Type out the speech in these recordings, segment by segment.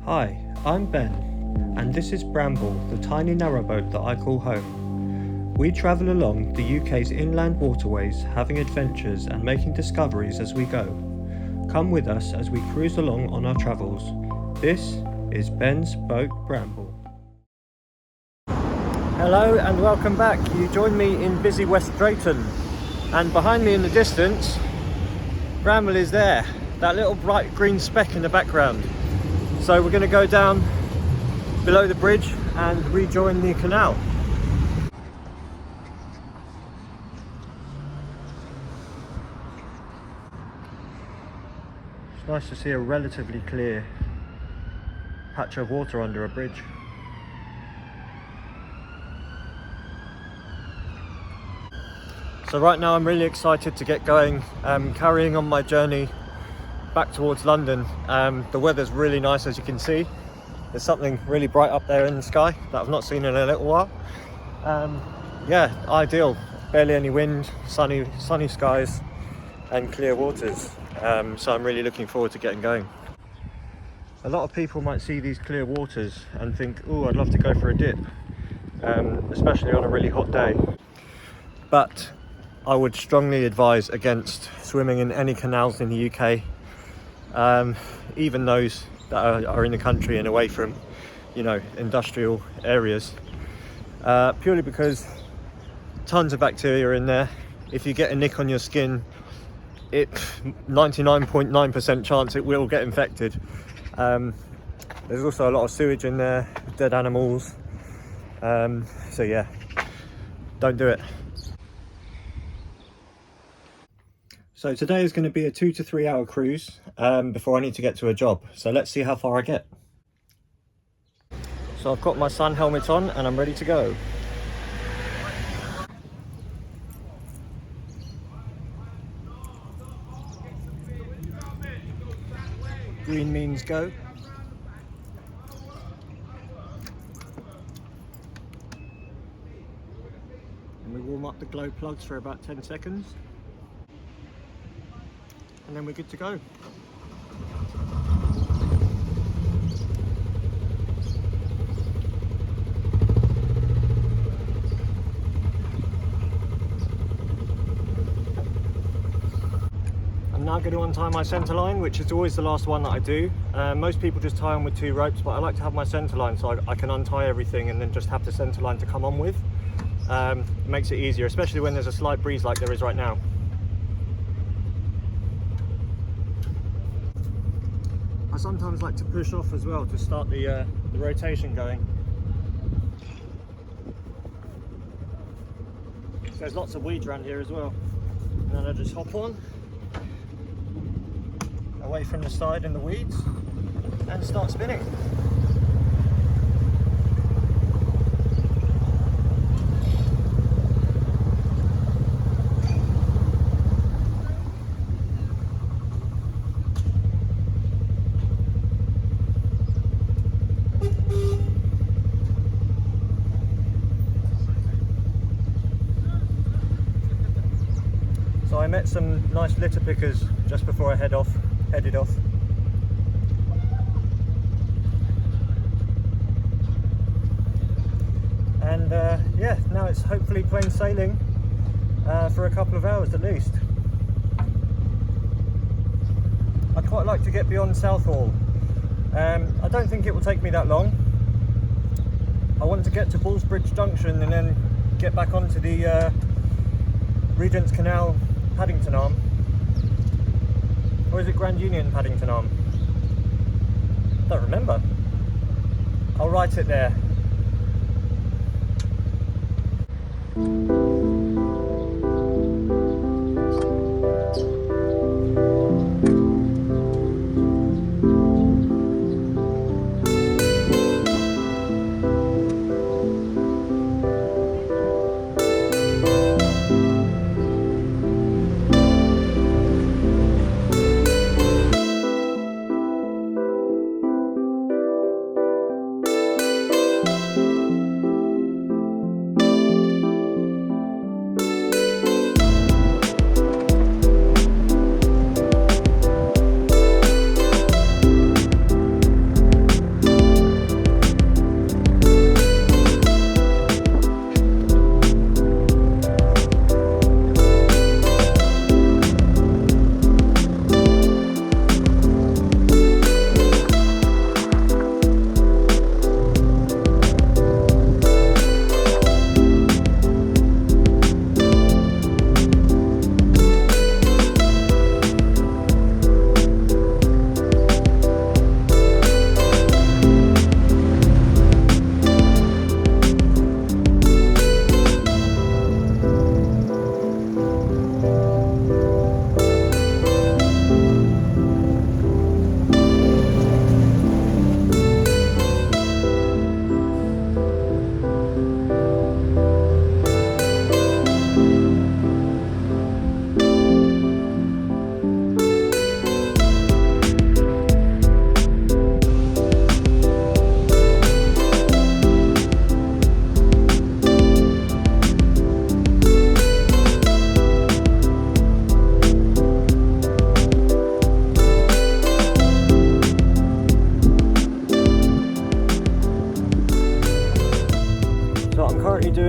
Hi, I'm Ben, and this is Bramble, the tiny narrowboat that I call home. We travel along the UK's inland waterways, having adventures and making discoveries as we go. Come with us as we cruise along on our travels. This is Ben's Boat Bramble. Hello and welcome back. You join me in busy West Drayton, and behind me in the distance, Bramble is there, that little bright green speck in the background. So we're going to go down below the bridge and rejoin the canal. It's nice to see a relatively clear patch of water under a bridge. So right now I'm really excited to get going, carrying on my journey back towards London. The weather's really nice, as you can see. There's something really bright up there in the sky that I've not seen in a little while. Yeah, ideal. Barely any wind, sunny skies and clear waters. So I'm really looking forward to getting going. A lot of people might see these clear waters and think, oh, I'd love to go for a dip, especially on a really hot day. But I would strongly advise against swimming in any canals in the UK, even those that are in the country and away from, industrial areas, purely because tons of bacteria in there. If you get a nick on your skin, 99.9% chance it will get infected. There's also a lot of sewage in there, dead animals, so yeah, don't do it. So today is going to be a 2 to 3 hour cruise before I need to get to a job. So let's see how far I get. So I've got my sun helmet on and I'm ready to go. Green means go. And we warm up the glow plugs for about 10 seconds. And then we're good to go. I'm now going to untie my centre line, which is always the last one that I do. Most people just tie on with 2 ropes, but I like to have my centre line so I can untie everything and then just have the centre line to come on with. It makes it easier, especially when there's a slight breeze like there is right now. I sometimes like to push off as well to start the rotation going. There's lots of weeds around here as well. And then I just hop on, away from the side in the weeds, and start spinning. So I met some nice litter pickers just before I headed off. And yeah, now it's hopefully plain sailing for a couple of hours at least. I'd quite like to get beyond Southall. I don't think it will take me that long. I want to get to Ballsbridge Junction and then get back onto the Regent's Canal Paddington Arm. Or is it Grand Union Paddington Arm? Don't remember. I'll write it there.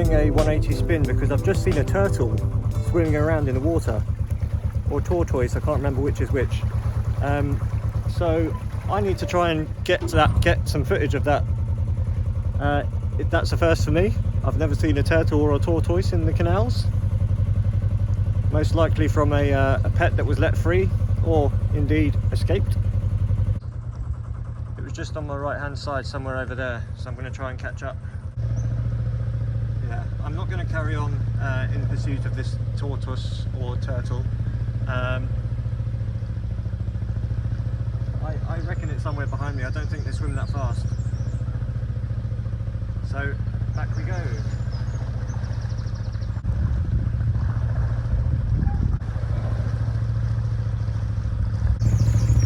doing a 180 spin because I've just seen a turtle swimming around in the water, or tortoise, I can't remember which is which. So I need to try and get some footage of that. That's a first for me. I've never seen a turtle or a tortoise in the canals. Most likely from a pet that was let free, or indeed escaped. It was just on my right hand side somewhere over there, so I'm going to try and catch up. Yeah, I'm not going to carry on in pursuit of this tortoise or turtle. I reckon it's somewhere behind me. I don't think they swim that fast. So back we go.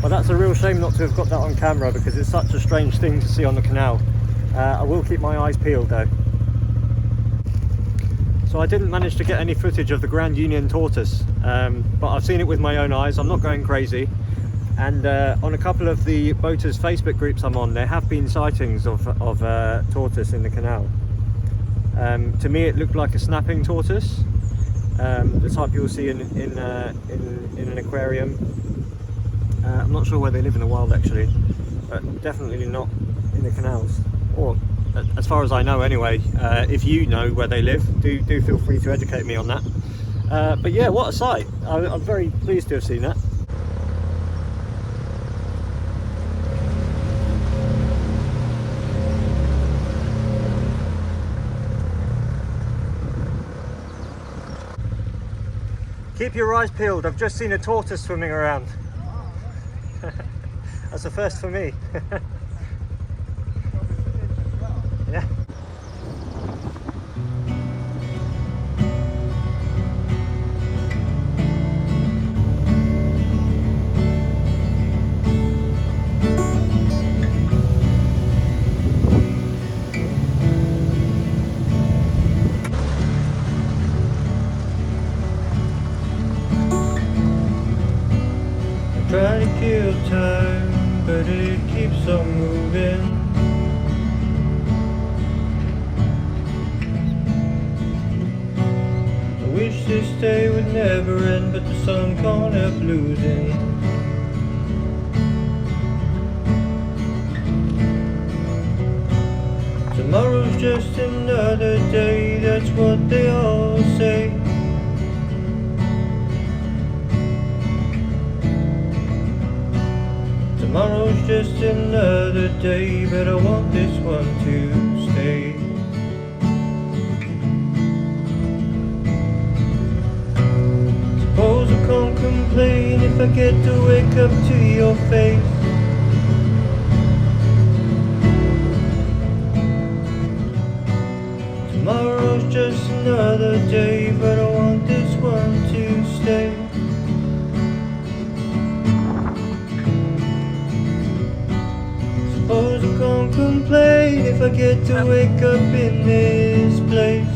Well, that's a real shame not to have got that on camera because it's such a strange thing to see on the canal. I will keep my eyes peeled though. So I didn't manage to get any footage of the Grand Union tortoise, but I've seen it with my own eyes. I'm not going crazy. And on a couple of the boaters Facebook groups I'm on, there have been sightings of tortoise in the canal. To me it looked like a snapping tortoise, the type you'll see in an aquarium. I'm not sure where they live in the wild actually, but definitely not in the canals, or as far as I know anyway. If you know where they live, do feel free to educate me on that. But yeah, what a sight. I'm very pleased to have seen that. Keep your eyes peeled, I've just seen a tortoise swimming around. That's a first for me. Yeah. Try to kill time, but it keeps on moving. I wish this day would never end, but the sun can't help losing. Tomorrow's just another day, that's what they all say. Tomorrow's just another day, but I want this one to stay. Suppose I can't complain if I get to wake up to your face. Tomorrow's just another day, but I want this one to stay. Suppose I can't complain if I get to wake up in this place.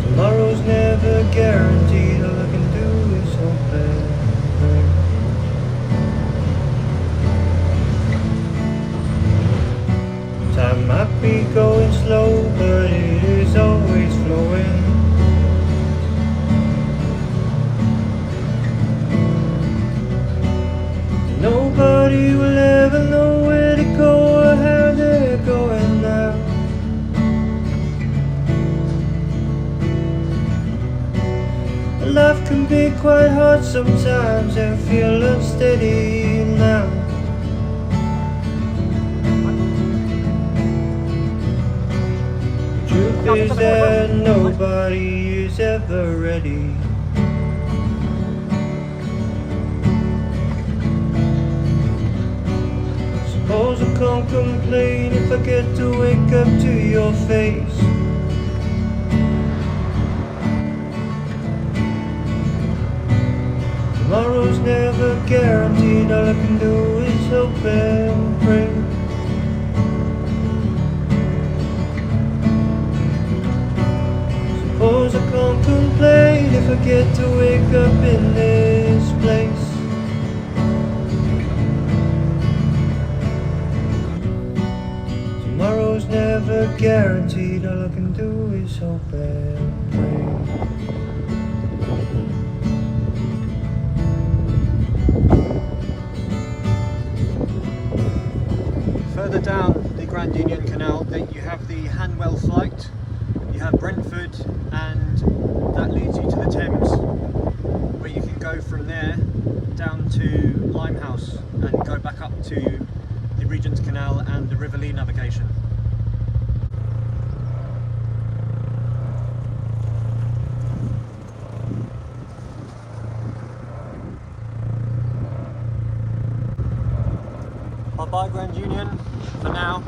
Tomorrow's never guaranteed, all I can do is hope and pray. Time might be going slow, but it is always flowing. Nobody will ever know where to go or how they're going now. Life can be quite hard sometimes and feel unsteady now. The truth is that nobody is ever ready. Suppose I can't complain if I get to wake up to your face. Tomorrow's never guaranteed, all I can do is hope and pray. Suppose I can't complain if I get to wake up in this place. never guaranteed. All I can do is hope and pray. Further down the Grand Union Canal, you have the Hanwell Flight, you have Brentford, and that leads you to the Thames, where you can go from there down to Limehouse and go back up to the Regent's Canal and the River Lee navigation. Bye-bye Grand Union for now.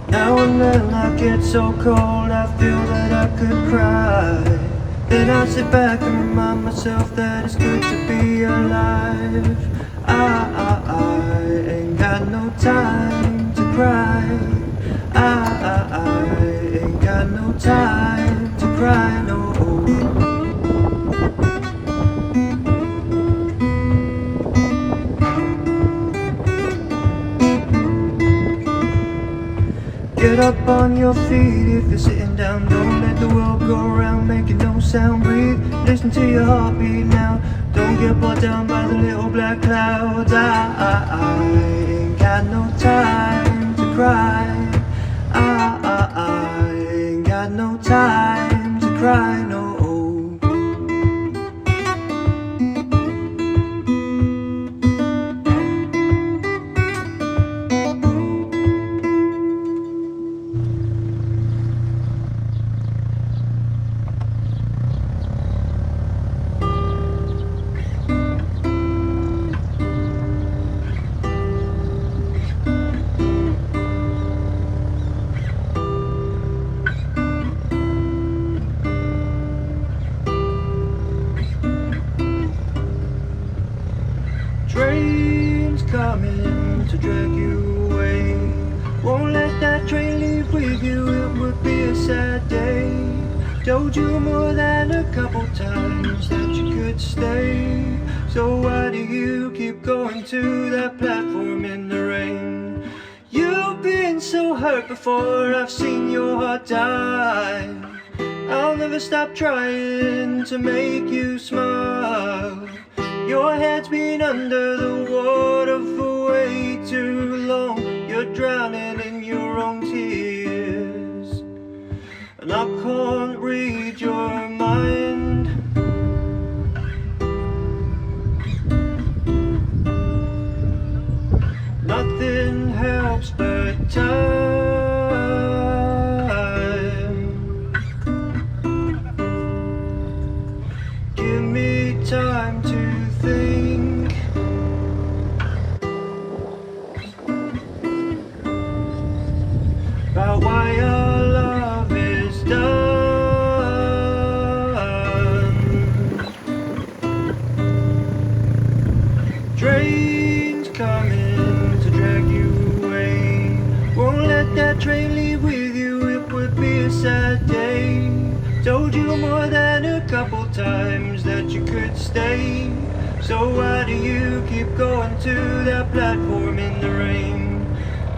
Now and then I get so cold, I feel that I could cry. Then I sit back and remind myself that it's good to be alive. I ain't got no time to cry. I ain't got no time to cry, no. Get up on your feet if you're sitting down. Don't let the world go around making no sound. Breathe, listen to your heartbeat now. Don't get bogged down by the little black clouds. I ain't got no time to cry. I ain't got no time to cry, no. Train's coming to drag you away. Won't let that train leave with you, it would be a sad day. Told you more than a couple times that you could stay. So why do you keep going to that platform in the rain? You've been so hurt before, I've seen your heart die. I'll never stop trying to make you smile. Your head's been under the water for way too long. You're drowning in your own tears, and I can't read your mind. Nothing helps but time. Give me time to think about why our love is done. Train's coming to drag you away. Won't let that train leave with you, it would be a sad day. Told you more than a couple times that you could stay. So why do you keep going to that platform in the rain?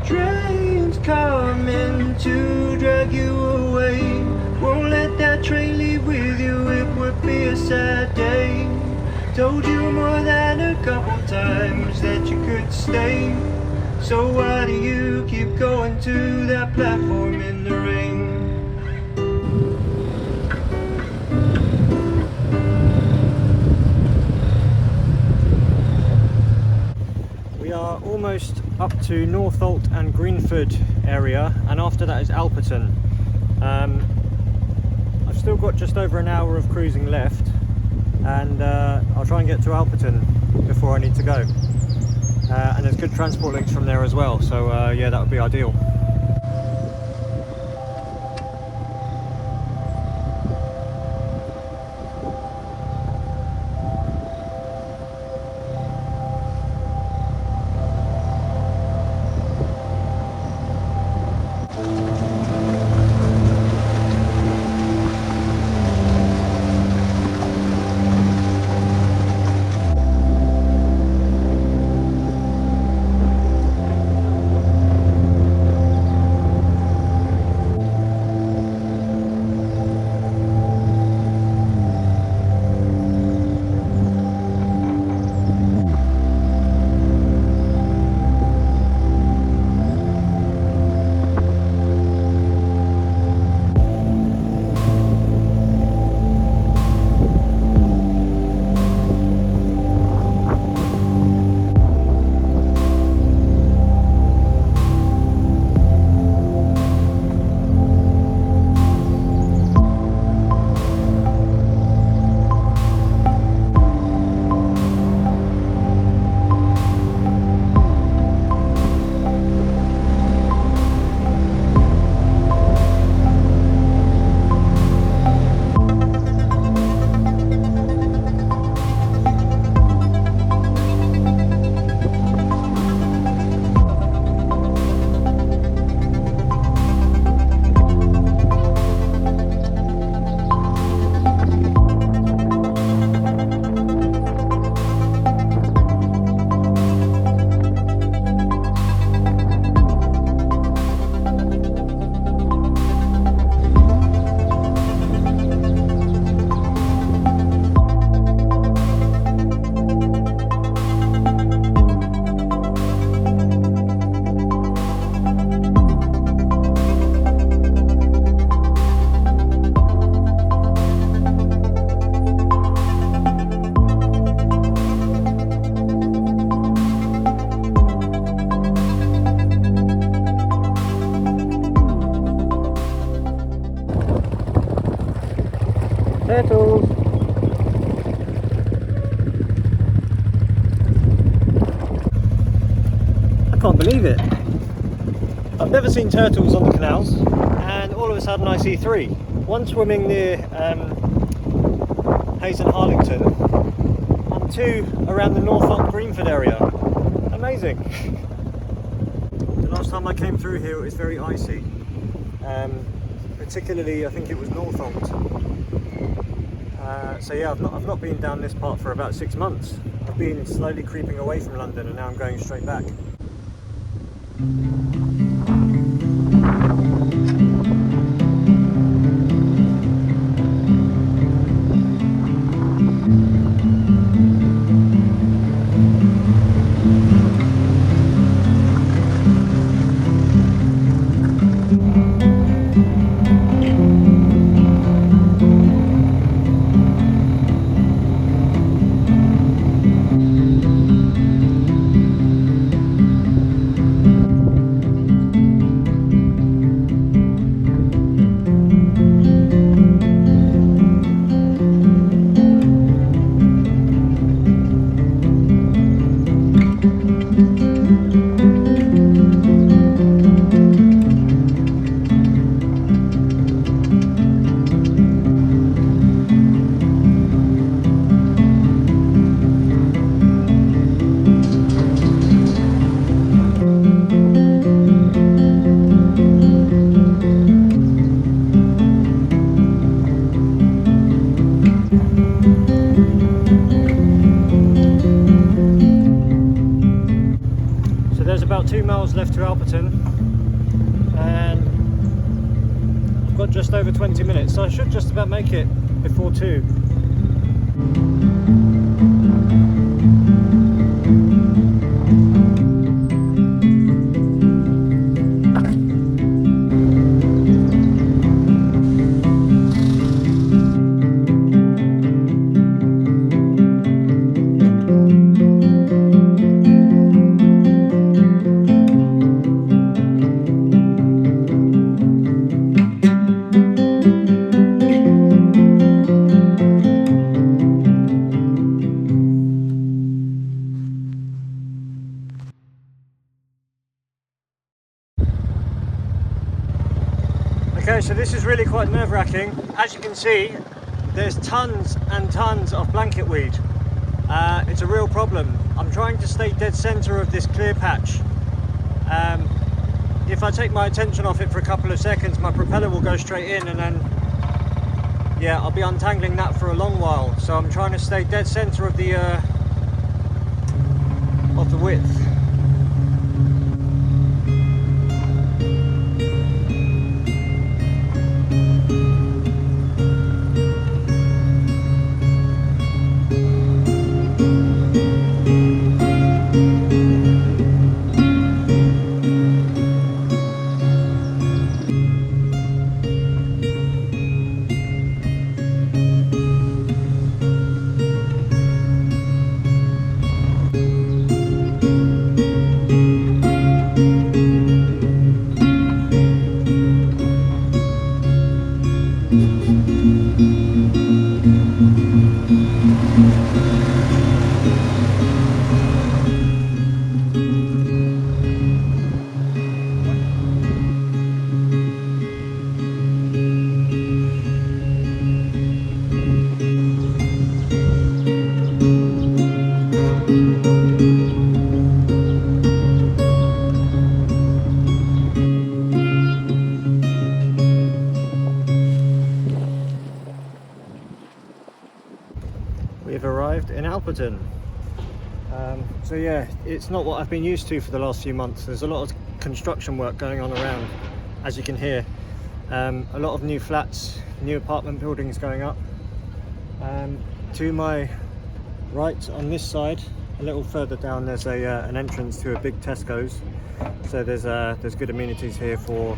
Train's coming to drag you away. Won't let that train leave with you, it would be a sad day. Told you more than a couple times that you could stay. So why do you keep going to that platform in the rain? We are almost up to Northolt and Greenford area, and after that is Alperton. I've still got just over an hour of cruising left, and I'll try and get to Alperton before I need to go. And there's good transport links from there as well, so yeah, that would be ideal. believe it. I've never seen turtles on the canals, and all of a sudden I see three. One swimming near Hayes and Harlington, and two around the Norfolk Greenford area. Amazing. The last time I came through here it was very icy, particularly I think it was Norfolk. So yeah, I've not been down this part for about 6 months. I've been slowly creeping away from London, and now I'm going straight back. About 2 miles left to Alperton, and I've got just over 20 minutes, so I should just about make it before 2. Okay, so this is really quite nerve-wracking. As you can see, there's tons and tons of blanket weed. It's a real problem. I'm trying to stay dead center of this clear patch. If I take my attention off it for a couple of seconds, my propeller will go straight in, and then yeah, I'll be untangling that for a long while. So I'm trying to stay dead center of the width. We've arrived in Alperton. So yeah, it's not what I've been used to for the last few months. There's a lot of construction work going on around, as you can hear. A lot of new flats, new apartment buildings going up. To my right on this side, a little further down, there's an entrance to a big Tesco's. So there's good amenities here for,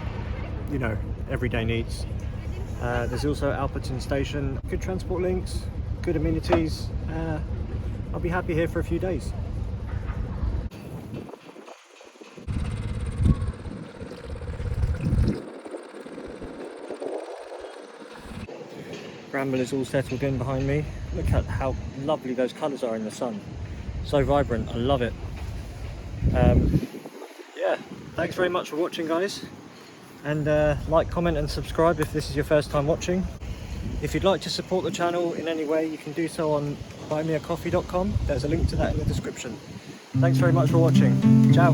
you know, everyday needs. There's also Alperton station, good transport links, good amenities. I'll be happy here for a few days. Bramble is all settled in behind me. Look at how lovely those colours are in the sun. So vibrant, I love it. Yeah, Thanks very much for watching, guys, and like, comment and subscribe if this is your first time watching. If you'd like to support the channel in any way, you can do so on buymeacoffee.com. There's a link to that in the description. Thanks very much for watching. Ciao.